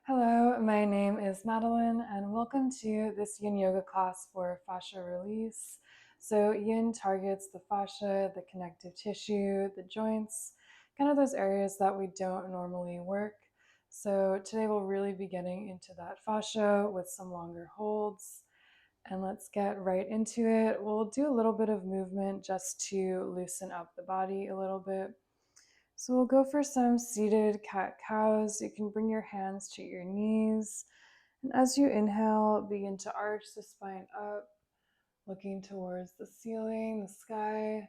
Hello, my name is Madeline, and welcome to this Yin Yoga class for fascia release. So, Yin targets the fascia, the connective tissue, the joints, kind of those areas that we don't normally work. So, today we'll really be getting into that fascia with some longer holds. And let's get right into it. We'll do a little bit of movement just to loosen up the body a little bit. So we'll go for some seated cat-cows. You can bring your hands to your knees. And as you inhale, begin to arch the spine up, looking towards the ceiling, the sky,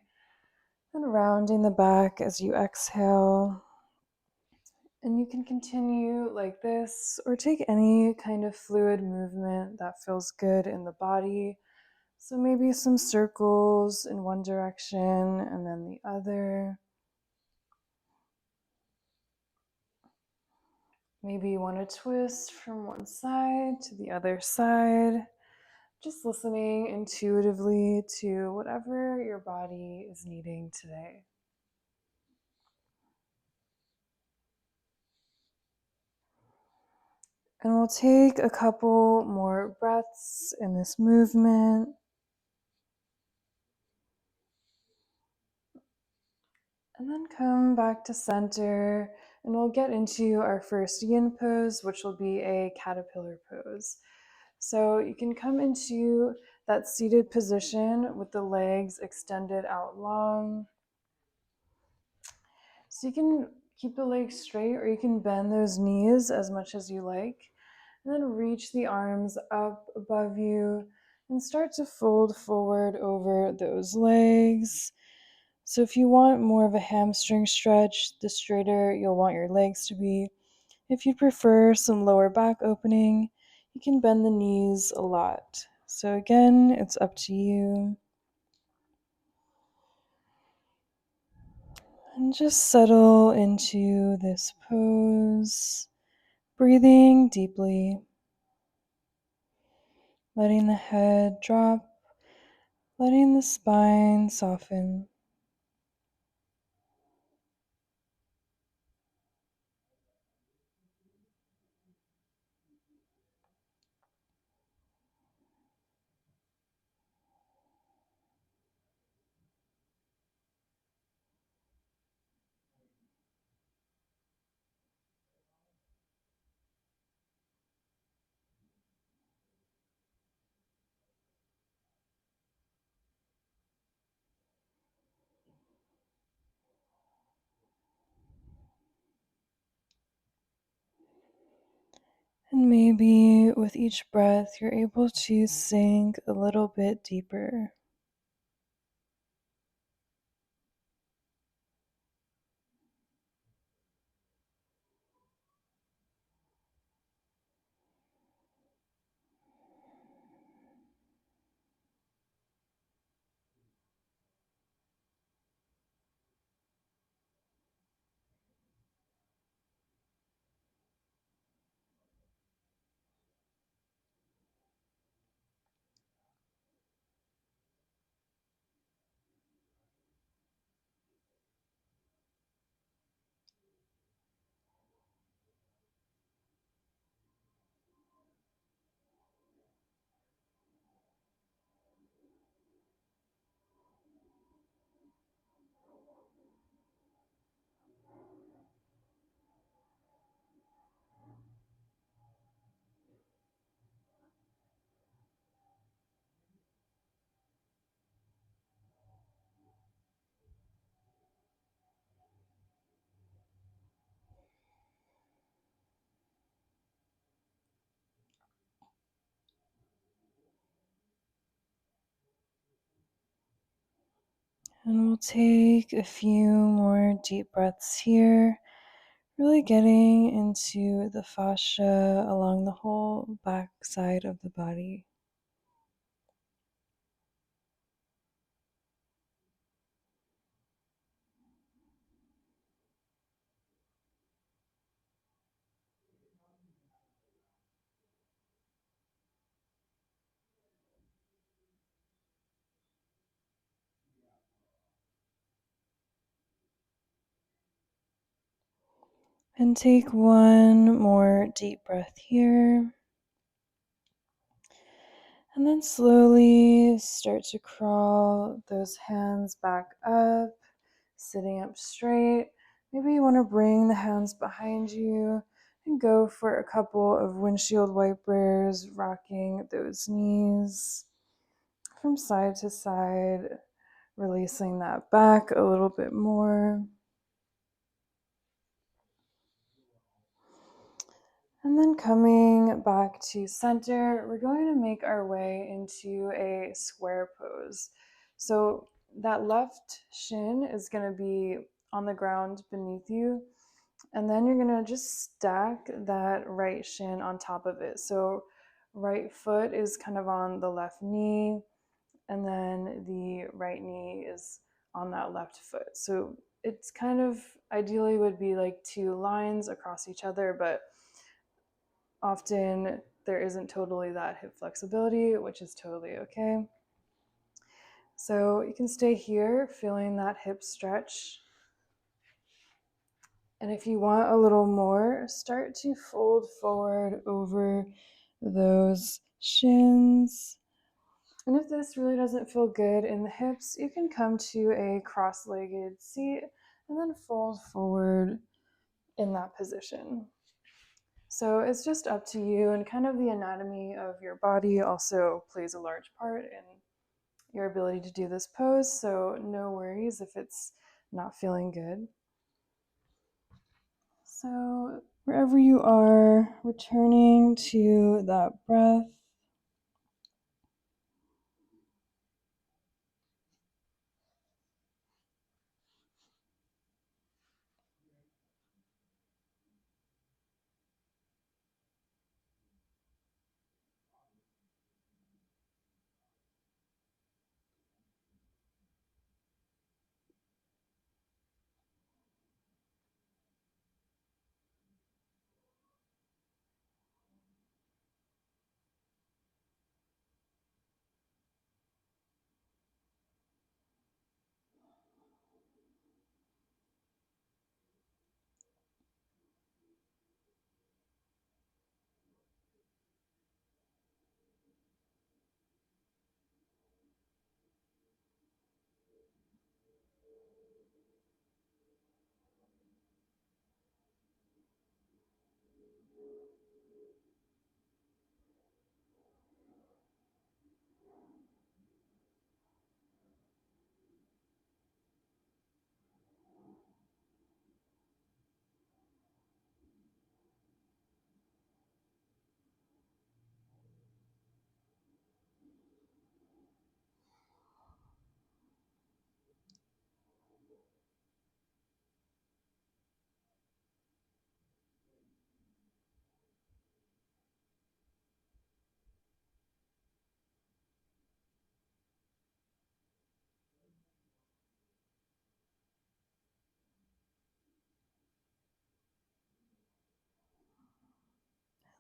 and rounding the back as you exhale. And you can continue like this or take any kind of fluid movement that feels good in the body. So maybe some circles in one direction and then the other. Maybe you want to twist from one side to the other side, just listening intuitively to whatever your body is needing today. And we'll take a couple more breaths in this movement. And then come back to center, and we'll get into our first yin pose, which will be a caterpillar pose. So you can come into that seated position with the legs extended out long. So you can keep the legs straight, or you can bend those knees as much as you like. And then reach the arms up above you and start to fold forward over those legs. So if you want more of a hamstring stretch, the straighter you'll want your legs to be. If you prefer some lower back opening, you can bend the knees a lot. So again, it's up to you. And just settle into this pose, breathing deeply, letting the head drop, letting the spine soften. And maybe with each breath, you're able to sink a little bit deeper. And we'll take a few more deep breaths here, really getting into the fascia along the whole back side of the body. And take one more deep breath here. And then slowly start to crawl those hands back up, sitting up straight. Maybe you want to bring the hands behind you and go for a couple of windshield wipers, rocking those knees from side to side, releasing that back a little bit more. And then coming back to center, we're going to make our way into a square pose. So that left shin is going to be on the ground beneath you. And then you're going to just stack that right shin on top of it. So right foot is kind of on the left knee, and then the right knee is on that left foot. So it's kind of ideally would be like two lines across each other, but often there isn't totally that hip flexibility, which is totally okay. So you can stay here feeling that hip stretch. And if you want a little more, start to fold forward over those shins. And if this really doesn't feel good in the hips, you can come to a cross-legged seat and then fold forward in that position. So it's just up to you, and kind of the anatomy of your body also plays a large part in your ability to do this pose, so no worries if it's not feeling good. So wherever you are, returning to that breath.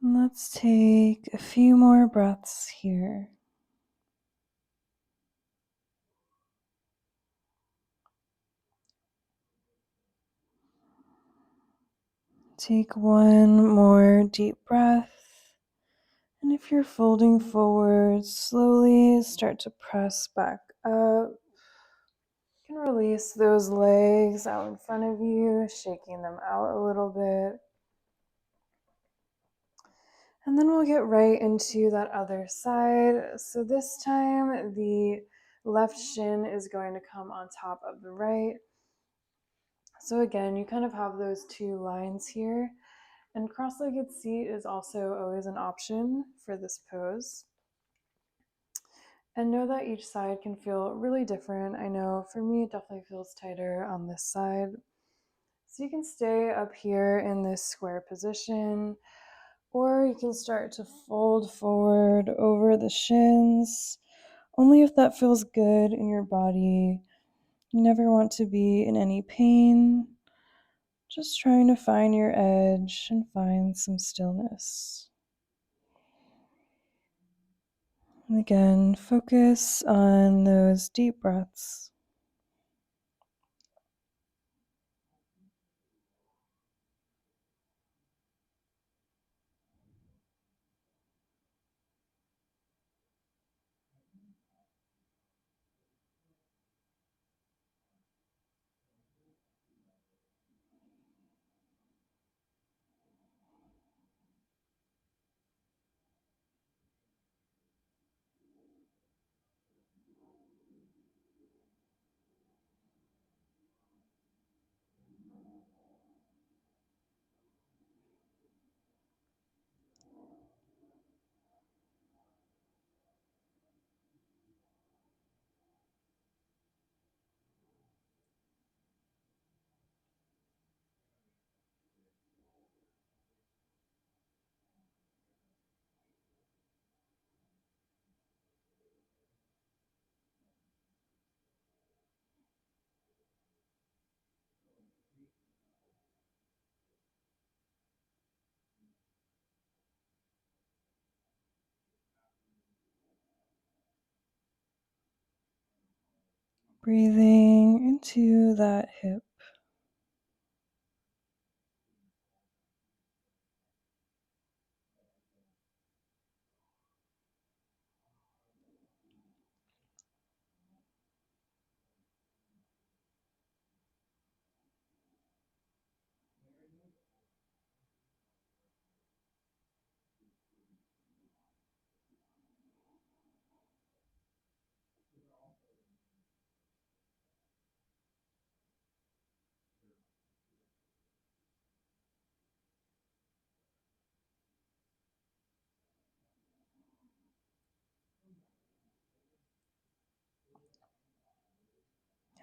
And let's take a few more breaths here. Take one more deep breath. And if you're folding forward, slowly start to press back up. You can release those legs out in front of you, shaking them out a little bit. And then we'll get right into that other side. So this time, the left shin is going to come on top of the right. So again, you kind of have those two lines here. And cross-legged seat is also always an option for this pose. And know that each side can feel really different. I know for me, it definitely feels tighter on this side. So you can stay up here in this square position, or you can start to fold forward over the shins, only if that feels good in your body. You never want to be in any pain. Just trying to find your edge and find some stillness. And again, focus on those deep breaths. Breathing into that hip.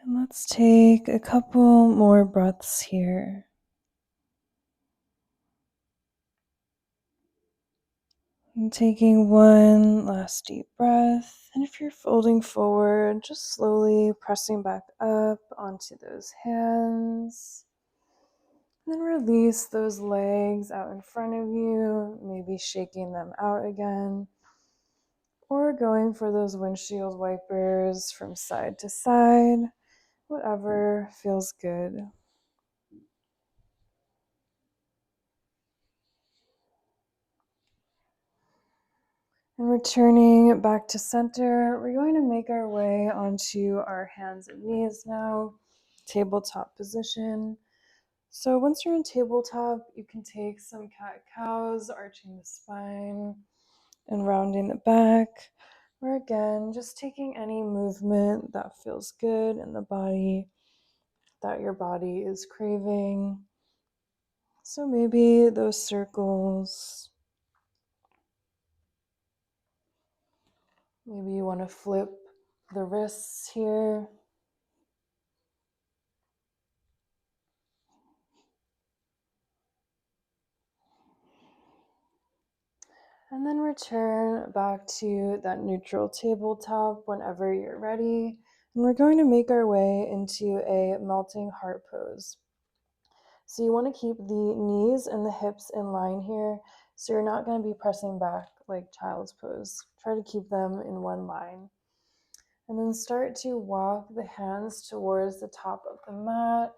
And let's take a couple more breaths here. And taking one last deep breath. And if you're folding forward, just slowly pressing back up onto those hands. And then release those legs out in front of you, maybe shaking them out again. Or going for those windshield wipers from side to side, whatever feels good. And returning back to center, we're going to make our way onto our hands and knees now, tabletop position. So once you're in tabletop, you can take some cat-cows, arching the spine and rounding the back. Or again, just taking any movement that feels good in the body, that your body is craving. So maybe those circles. Maybe you want to flip the wrists here. And then return back to that neutral tabletop whenever you're ready. And we're going to make our way into a melting heart pose. So you want to keep the knees and the hips in line here. So you're not going to be pressing back like child's pose. Try to keep them in one line. And then start to walk the hands towards the top of the mat.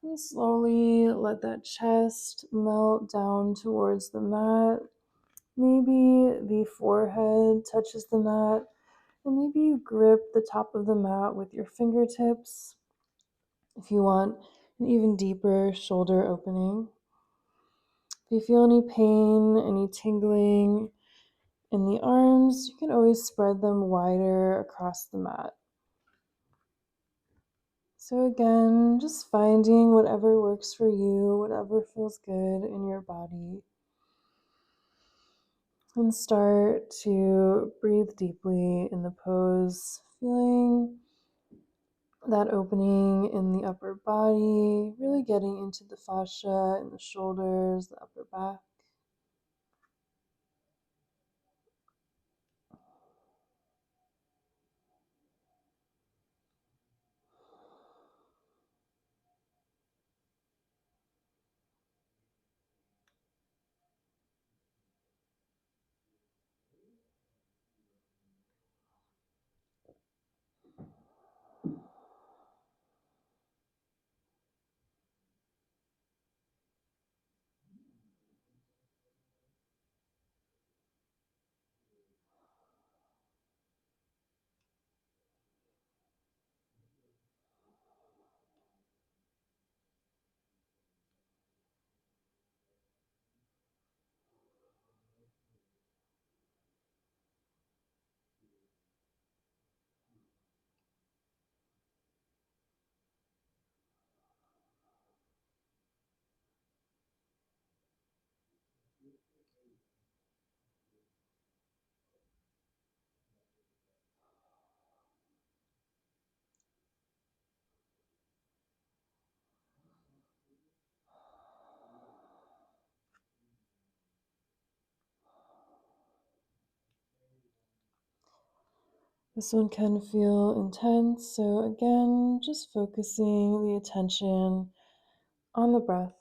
And slowly let that chest melt down towards the mat. Maybe the forehead touches the mat. And maybe you grip the top of the mat with your fingertips if you want an even deeper shoulder opening. If you feel any pain, any tingling in the arms, you can always spread them wider across the mat. So again, just finding whatever works for you, whatever feels good in your body. And start to breathe deeply in the pose, feeling that opening in the upper body, really getting into the fascia in the shoulders, the upper back. This one can feel intense, so again, just focusing the attention on the breath.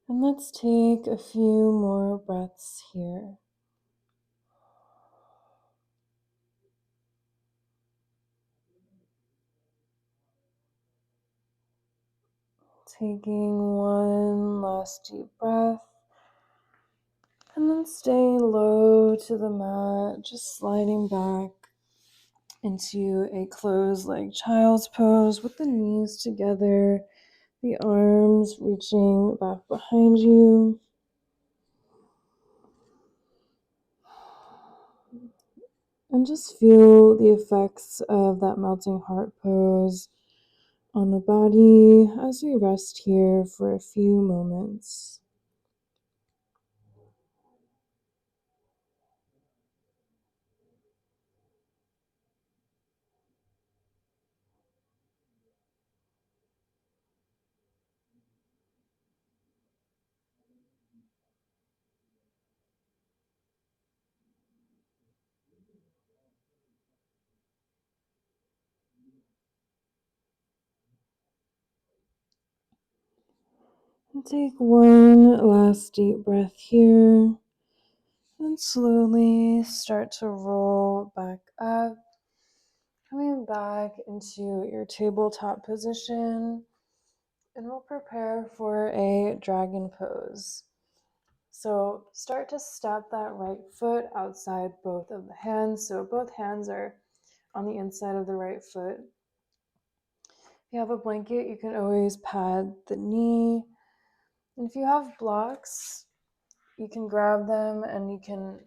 And let's take a few more breaths here. Taking one last deep breath. And then staying low to the mat, just sliding back into a closed leg child's pose with the knees together, the arms reaching back behind you. And just feel the effects of that melting heart pose on the body as we rest here for a few moments. And take one last deep breath here. And slowly start to roll back up, coming back into your tabletop position. And we'll prepare for a dragon pose. So start to step that right foot outside both of the hands. So both hands are on the inside of the right foot. If you have a blanket, you can always pad the knee. And if you have blocks, you can grab them and you can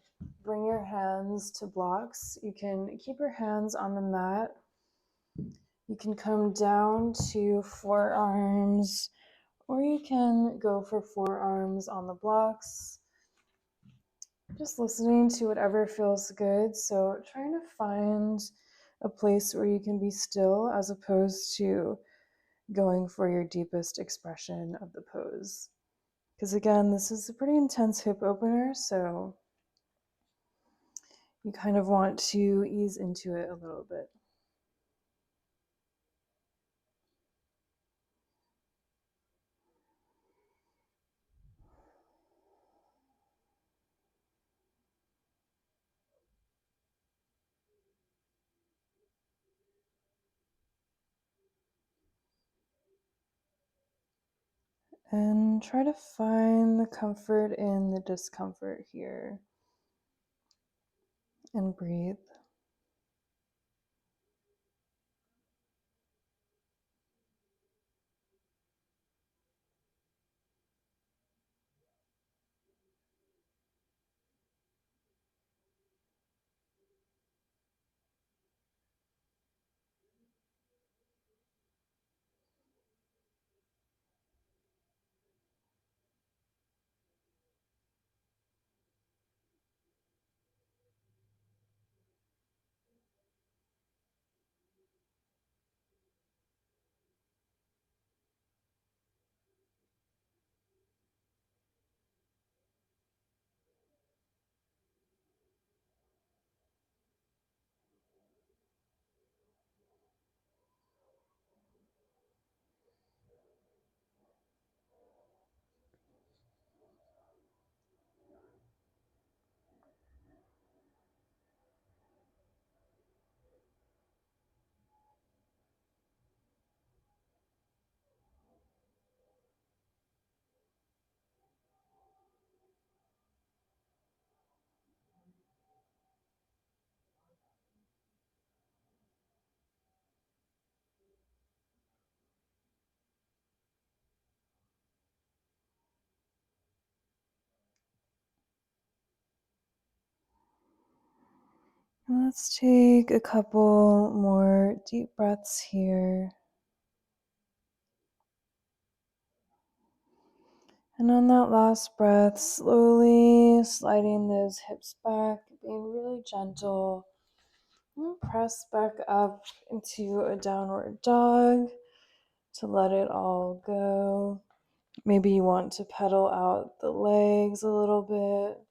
bring your hands to blocks. You can keep your hands on the mat. You can come down to forearms, or you can go for forearms on the blocks. Just listening to whatever feels good. So trying to find a place where you can be still as opposed to going for your deepest expression of the pose. Because again, this is a pretty intense hip opener, so you kind of want to ease into it a little bit. And try to find the comfort in the discomfort here. And breathe. Let's take a couple more deep breaths here. And on that last breath, slowly sliding those hips back, being really gentle. And press back up into a downward dog to let it all go. Maybe you want to pedal out the legs a little bit.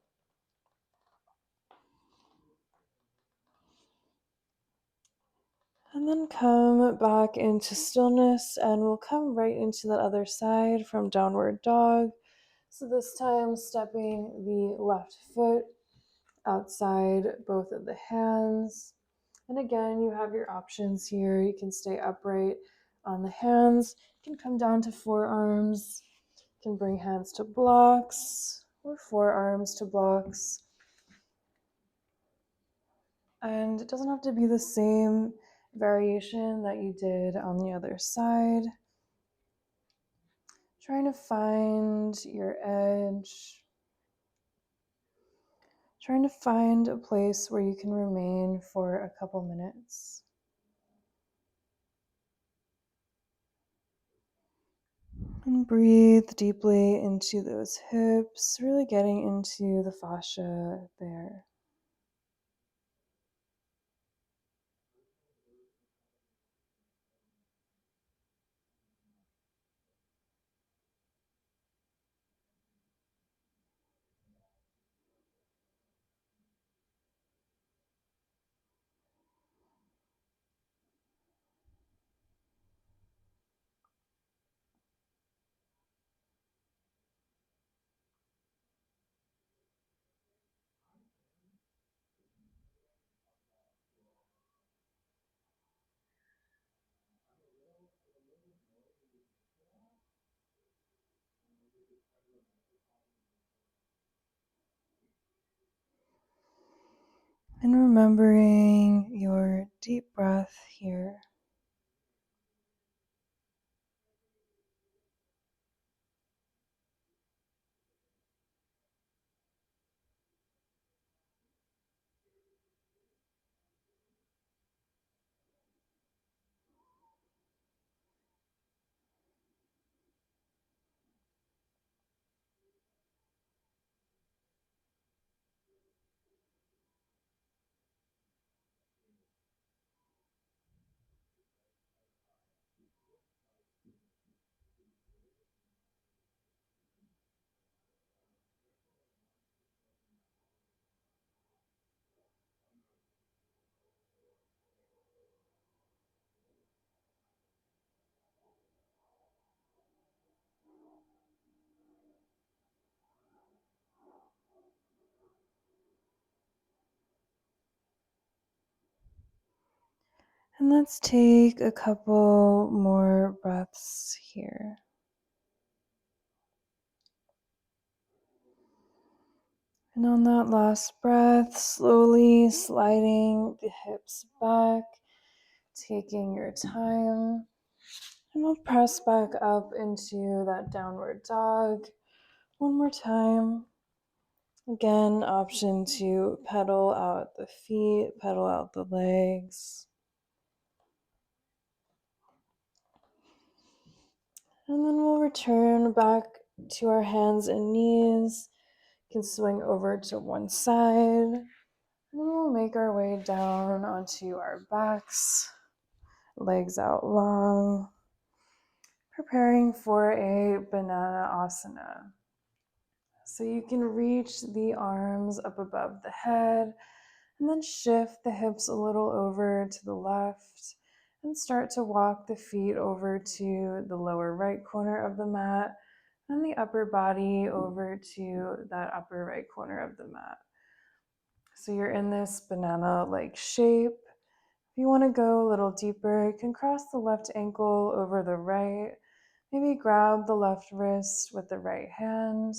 And then come back into stillness, and we'll come right into that other side from downward dog. So this time, stepping the left foot outside both of the hands. And again, you have your options here. You can stay upright on the hands, you can come down to forearms, you can bring hands to blocks or forearms to blocks. And it doesn't have to be the same variation that you did on the other side. Trying to find your edge. Trying to find a place where you can remain for a couple minutes. And breathe deeply into those hips, really getting into the fascia there. And remembering your deep breath here. And let's take a couple more breaths here. And on that last breath, slowly sliding the hips back, taking your time. And we'll press back up into that downward dog. One more time. Again, option to pedal out the feet, pedal out the legs. And then we'll return back to our hands and knees. You can swing over to one side. And we'll make our way down onto our backs, legs out long, preparing for a banana asana. So you can reach the arms up above the head and then shift the hips a little over to the left and start to walk the feet over to the lower right corner of the mat and the upper body over to that upper right corner of the mat. So you're in this banana-like shape. If you want to go a little deeper, you can cross the left ankle over the right. Maybe grab the left wrist with the right hand.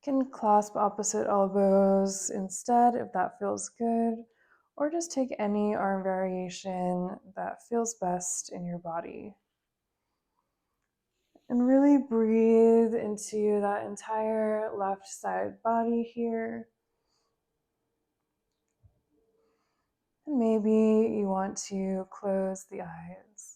You can clasp opposite elbows instead if that feels good, or just take any arm variation that feels best in your body. And really breathe into that entire left side body here. And maybe you want to close the eyes.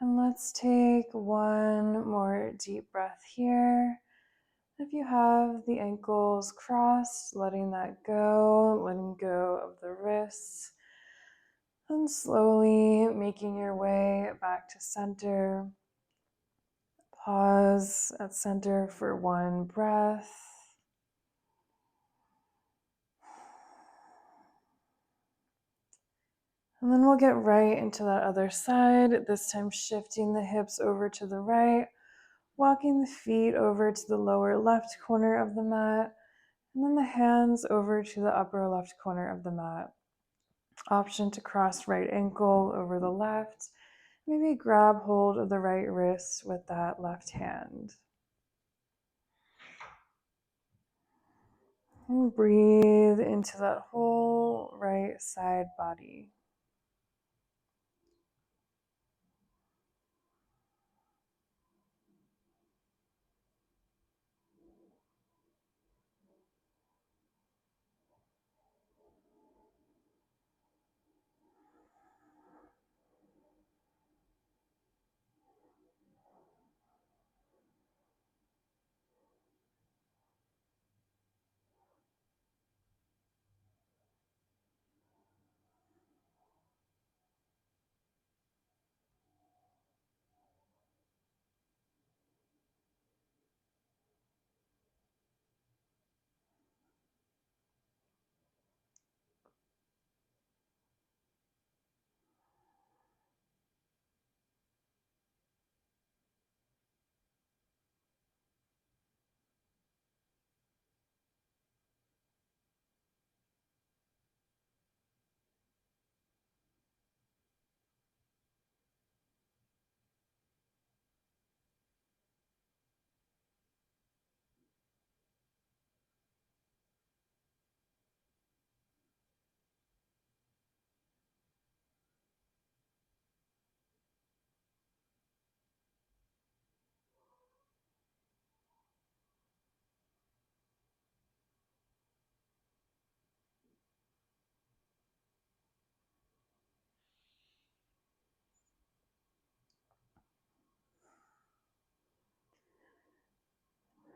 And let's take one more deep breath here. If you have the ankles crossed, letting that go, letting go of the wrists, and slowly making your way back to center. Pause at center for one breath. And then we'll get right into that other side, this time shifting the hips over to the right, walking the feet over to the lower left corner of the mat, and then the hands over to the upper left corner of the mat. Option to cross right ankle over the left. Maybe grab hold of the right wrist with that left hand. And breathe into that whole right side body.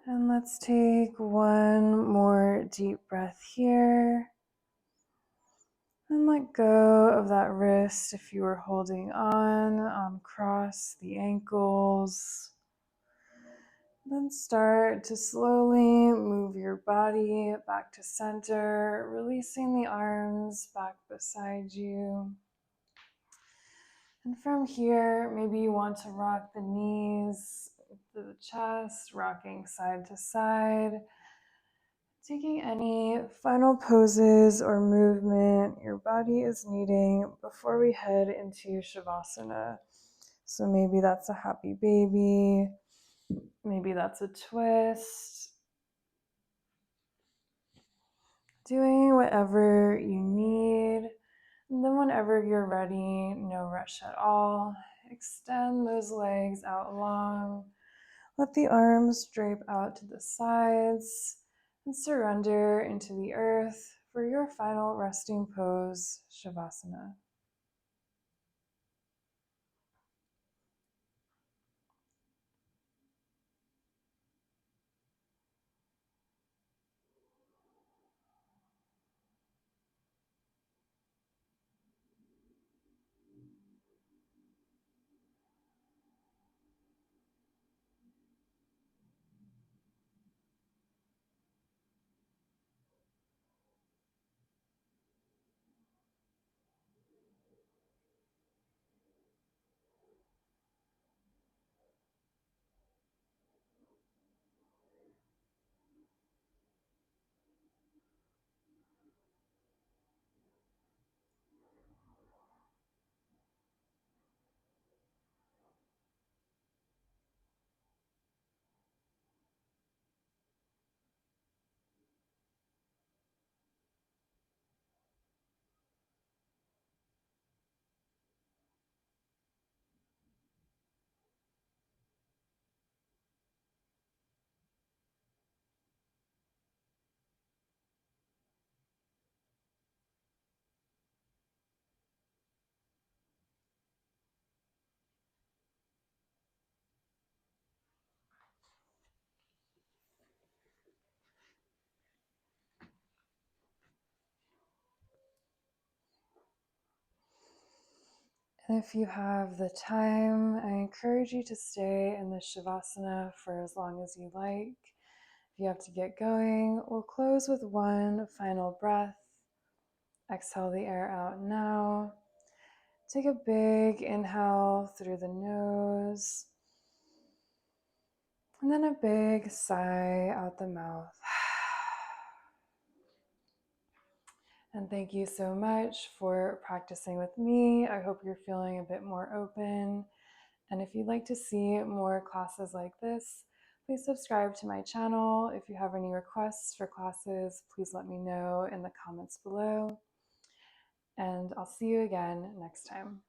And let's take one more deep breath here. And let go of that wrist if you were holding on, cross the ankles. Then start to slowly move your body back to center, releasing the arms back beside you. And from here, maybe you want to rock the knees to the chest, rocking side to side. Taking any final poses or movement your body is needing before we head into Shavasana. So maybe that's a happy baby, maybe that's a twist. Doing whatever you need. And then whenever you're ready, no rush at all. Extend those legs out long. Let the arms drape out to the sides and surrender into the earth for your final resting pose, Shavasana. And if you have the time, I encourage you to stay in the Shavasana for as long as you like. If you have to get going, we'll close with one final breath. Exhale the air out now. Take a big inhale through the nose, and then a big sigh out the mouth. And thank you so much for practicing with me. I hope you're feeling a bit more open. And if you'd like to see more classes like this, please subscribe to my channel. If you have any requests for classes, please let me know in the comments below. And I'll see you again next time.